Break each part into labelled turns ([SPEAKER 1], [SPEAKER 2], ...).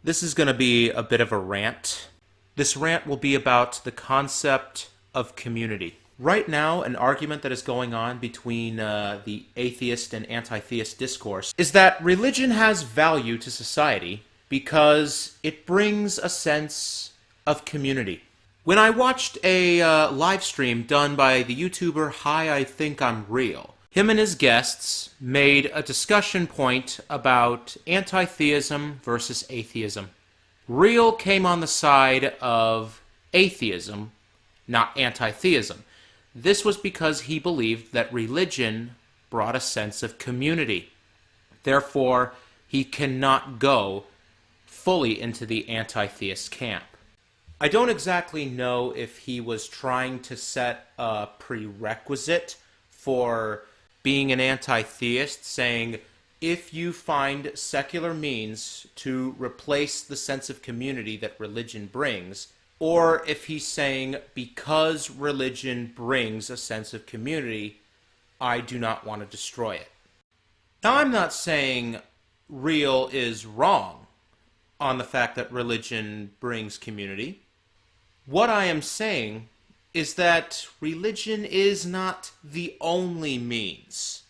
[SPEAKER 1] This is going to be a bit of a rant. This rant will be about the concept of community. Right now, an argument that is going on between the atheist and anti-theist discourse is that religion has value to society because it brings a sense of community. When I watched a live stream done by the YouTuber Hi I Think I'm Real, him and his guests made a discussion point about anti-theism versus atheism. Real came on the side of atheism, not anti-theism. This was because he believed that religion brought a sense of community. Therefore, he cannot go fully into the anti-theist camp. I don't exactly know if he was trying to set a prerequisite for being an anti-theist, saying, if you find secular means to replace the sense of community that religion brings, or if he's saying, because religion brings a sense of community, I do not want to destroy it. Now, I'm not saying Real is wrong on the fact that religion brings community. What I am saying is that religion is not the only means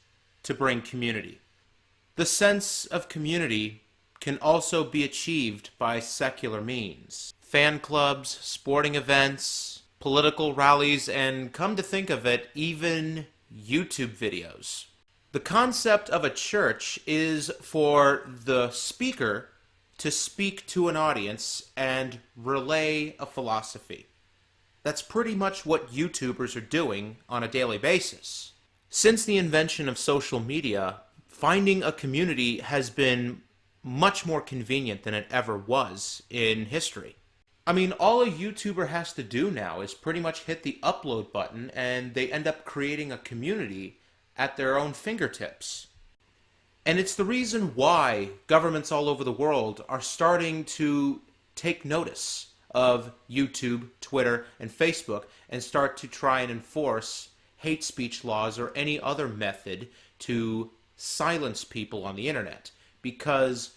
[SPEAKER 1] to bring community. The sense of community can also be achieved by secular means. Fan clubs, sporting events, political rallies, and come to think of it, even YouTube videos. The concept of a church is for the speaker to speak to an audience and relay a philosophy. That's pretty much what YouTubers are doing on a daily basis. Since the invention of social media, finding a community has been much more convenient than it ever was in history. I mean, all a YouTuber has to do now is pretty much hit the upload button and they end up creating a community at their own fingertips. And it's the reason why governments all over the world are starting to take notice of YouTube, Twitter, and Facebook and start to try and enforce hate speech laws or any other method to silence people on the internet, because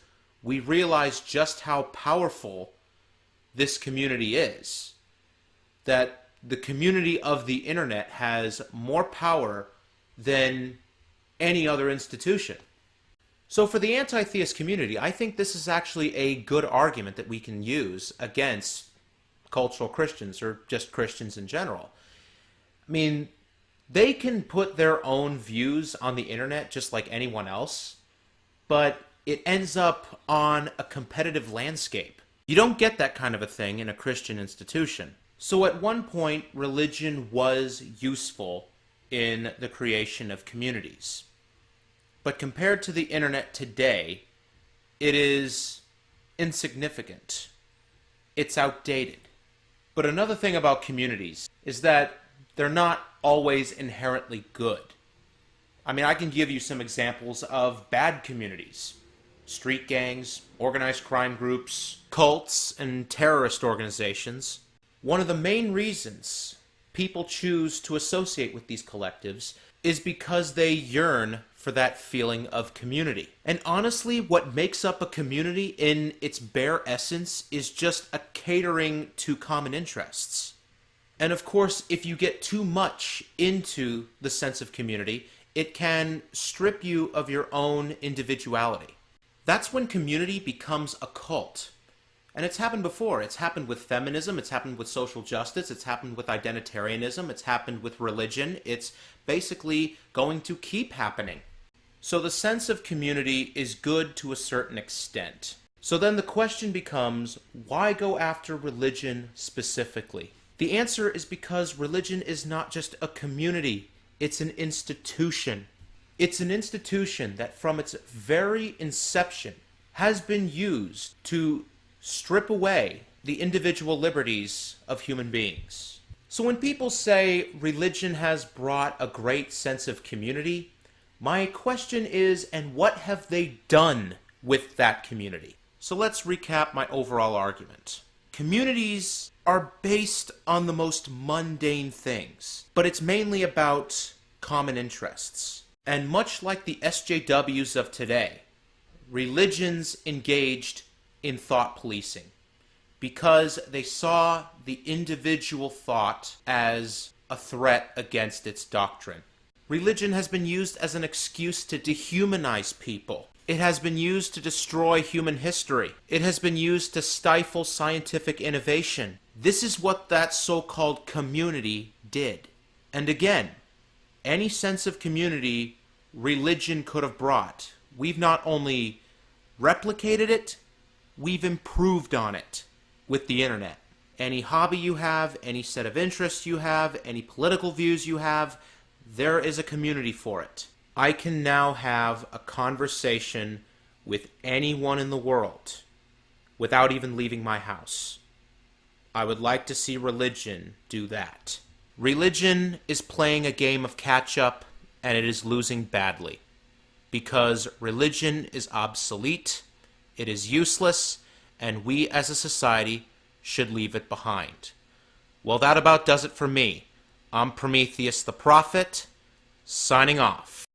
[SPEAKER 1] we realize just how powerful this community is. That the community of the internet has more power than any other institution. So for the anti-theist community, I think this is actually a good argument that we can use against cultural Christians, or just Christians in general. I mean, they can put their own views on the internet just like anyone else, but it ends up on a competitive landscape. You don't get that kind of a thing in a Christian institution. So at one point, religion was useful in the creation of communities. But compared to the internet today, it is insignificant. It's outdated. But another thing about communities is that they're not always inherently good. I mean, I can give you some examples of bad communities. Street gangs, organized crime groups, cults, and terrorist organizations. One of the main reasons people choose to associate with these collectives is because they yearn for that feeling of community. And honestly, what makes up a community in its bare essence is just a catering to common interests. And of course, if you get too much into the sense of community, it can strip you of your own individuality. That's when community becomes a cult. And it's happened before. It's happened with feminism, it's happened with social justice, it's happened with identitarianism, it's happened with religion. It's basically going to keep happening. So the sense of community is good to a certain extent. So then the question becomes, why go after religion specifically? The answer is because religion is not just a community, it's an institution. It's an institution that from its very inception has been used to strip away the individual liberties of human beings. So when people say religion has brought a great sense of community, my question is, and what have they done with that community? So let's recap my overall argument. Communities are based on the most mundane things, but it's mainly about common interests. And much like the SJWs of today, religions engaged in thought policing because they saw the individual thought as a threat against its doctrine. Religion has been used as an excuse to dehumanize people. It has been used to destroy human history. It has been used to stifle scientific innovation. This is what that so-called community did. And again, any sense of community religion could have brought. We've not only replicated it, we've improved on it with the internet. Any hobby you have, any set of interests you have, any political views you have, there is a community for it. I can now have a conversation with anyone in the world without even leaving my house. I would like to see religion do that. Religion is playing a game of catch-up, and it is losing badly. Because religion is obsolete, it is useless, and we as a society should leave it behind. Well, that about does it for me. I'm Prometheus the Prophet, signing off.